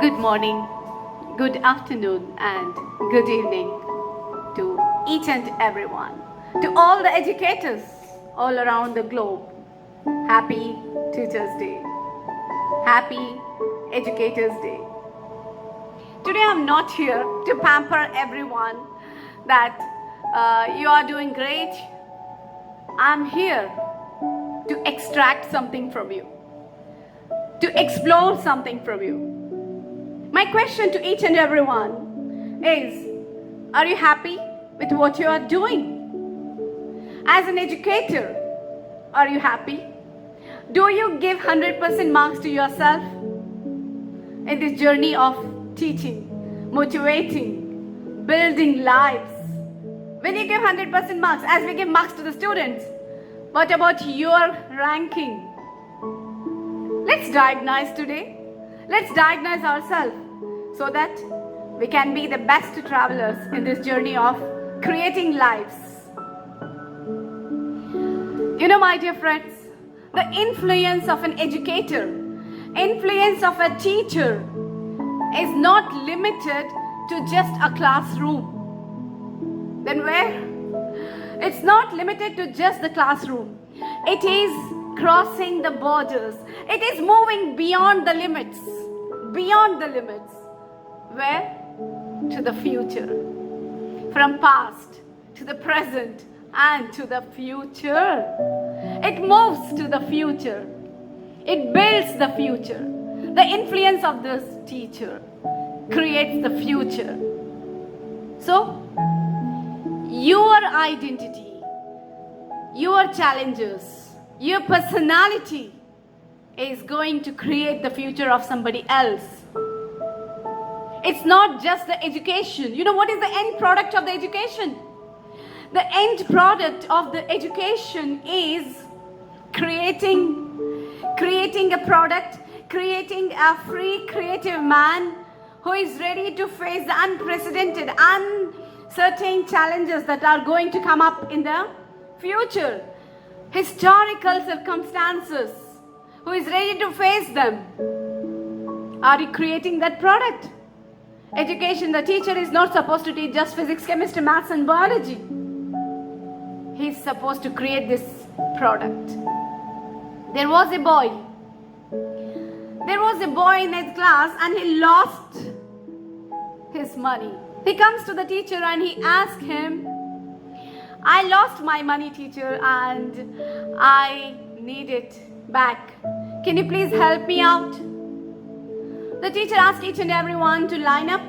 Good morning, good afternoon, and good evening to each and everyone. To all the educators all around the globe, Happy Teachers Day. Happy Educators Day. Today I'm not here to pamper everyone that you are doing great. I'm here to extract something from you, to explore something from you. My question to each and everyone is, are you happy with what you are doing? As an educator, are you happy? Do you give 100% marks to yourself in this journey of teaching, motivating, building lives? When you give 100% marks, as we give marks to the students, what about your ranking? Let's diagnose today. Let's diagnose ourselves so that we can be the best travelers in this journey of creating lives. You know, my dear friends, the influence of an educator, influence of a teacher is not limited to just a classroom. Then where? It's not limited to just the classroom. It is crossing the borders. It is moving beyond the limits. Beyond the limits. Where? To the future. From past to the present and to the future. It moves to the future. It builds the future. The influence of this teacher creates the future. So, your identity, your challenges, your personality is going to create the future of somebody else. It's not just the education. You know what is the end product of the education? The end product of the education is creating a product, creating a free creative man who is ready to face the unprecedented, uncertain challenges that are going to come up in the future. Historical circumstances, who is ready to face them. Are you creating that product? Education, the teacher is not supposed to teach just physics, chemistry, maths and biology. He is supposed to create this product. There was a boy in his class and he lost his money. He comes to the teacher and he asks him, I lost my money, teacher, and I need it back. Can you please help me out? The teacher asks each and everyone to line up,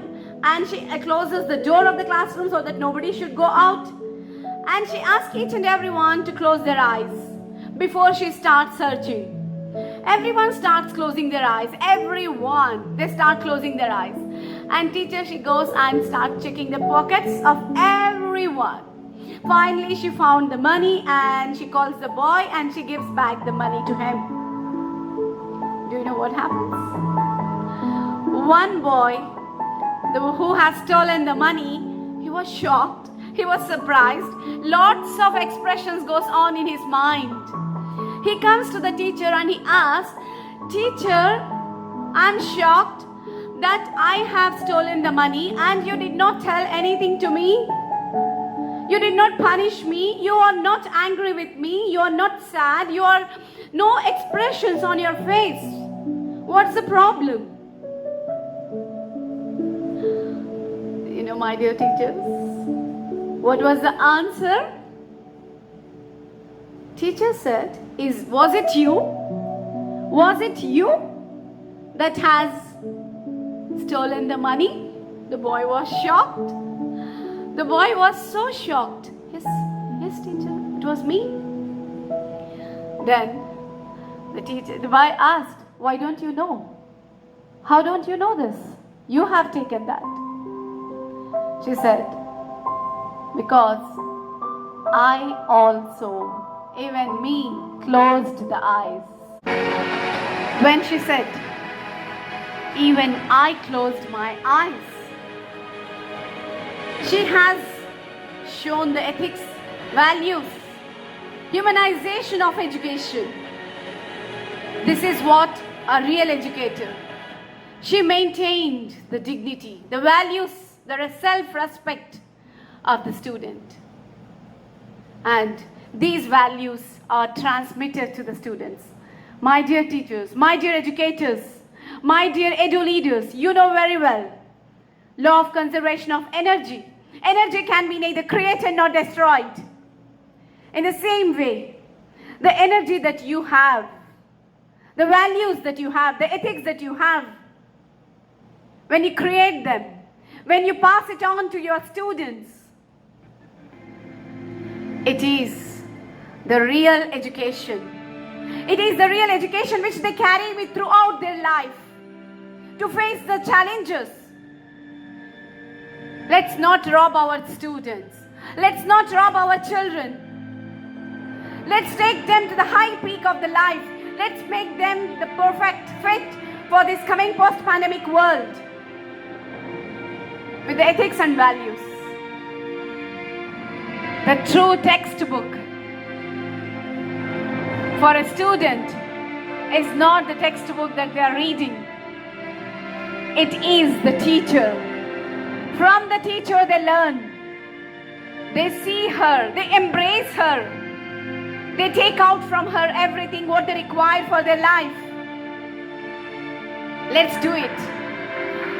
and she closes the door of the classroom so that nobody should go out. And she asks each and everyone to close their eyes before she starts searching. Everyone starts closing their eyes. They start closing their eyes. And teacher, she goes and starts checking the pockets of everyone. Finally, she found the money and she calls the boy and she gives back the money to him. Do you know what happens? One boy who has stolen the money, he was shocked, he was surprised. Lots of expressions goes on in his mind. He comes to the teacher and he asks, Teacher, I'm shocked that I have stolen the money and you did not tell anything to me. You did not punish me. You are not angry with me. You are not sad. You are no expressions on your face. What's the problem? You know, my dear teachers, what was the answer? Teacher said, was it you? Was it you that has stolen the money? The boy was shocked. The boy was so shocked. Yes, teacher, it was me. Then the boy asked, why don't you know? How don't you know this? You have taken that. She said, because I also, even me, closed the eyes. When she said, even I closed my eyes, she has shown the ethics, values, humanization of education. This is what a real educator, She maintained the dignity, the values, the self-respect of the student. And these values are transmitted to the students. My dear teachers, my dear educators, my dear edu leaders, you know very well, law of conservation of energy. Energy can be neither created nor destroyed. In the same way, the energy that you have, the values that you have, the ethics that you have, when you create them, when you pass it on to your students, it is the real education. It is the real education which they carry with throughout their life to face the challenges. Let's not rob our students. Let's not rob our children. Let's take them to the high peak of the life. Let's make them the perfect fit for this coming post-pandemic world with the ethics and values. The true textbook for a student is not the textbook that they are reading. It is the teacher. From the teacher they learn. They see her, they embrace her. They take out from her everything what they require for their life. Let's do it.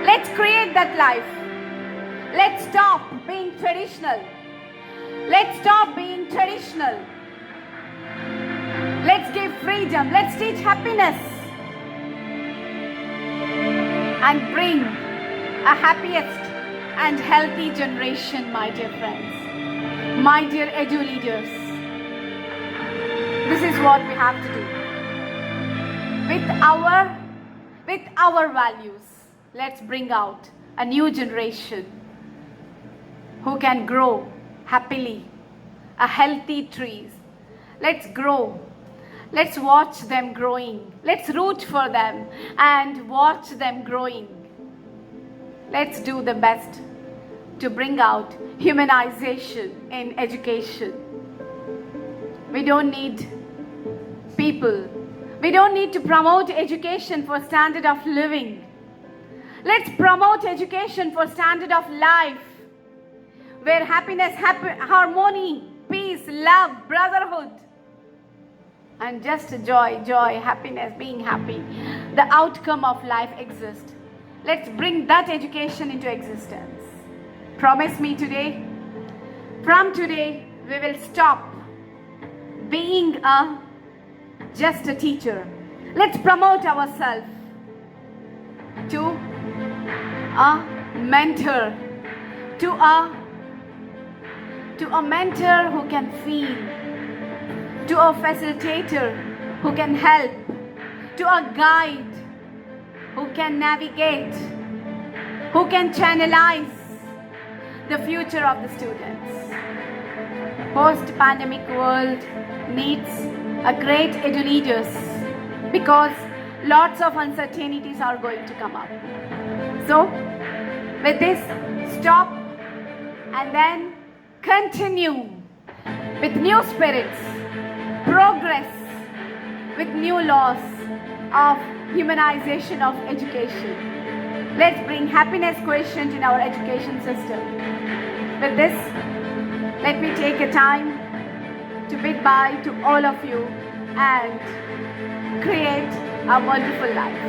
Let's create that life. Let's stop being traditional. Let's stop being traditional. Let's give freedom. Let's teach happiness. And bring a happiest and healthy generation, my dear friends. My dear edu leaders. This is what we have to do. With our values, let's bring out a new generation who can grow happily, a healthy trees. Let's grow. Let's watch them growing. Let's root for them and watch them growing. Let's do the best to bring out humanization in education. We don't need people. We don't need to promote education for standard of living. Let's promote education for standard of life, where happiness, harmony, peace, love, brotherhood, and just joy, happiness, being happy, the outcome of life exists. Let's bring that education into existence. Promise me today, from today, we will stop being just a teacher. Let's promote ourselves to a mentor, to a mentor who can feel, to a facilitator who can help, to a guide who can navigate, who can channelize the future of the students. Post-pandemic world needs a great edu leaders because lots of uncertainties are going to come up. So, with this, stop and then continue with new spirits, progress with new laws of humanization of education. Let's bring happiness quotient in our education system. With this, let me take a time to bid bye to all of you and create a wonderful life.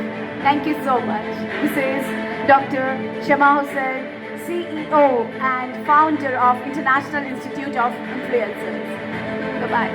Thank you so much. This is Dr. Shama Hussain, CEO and founder of International Institute of Influencers. Bye-bye.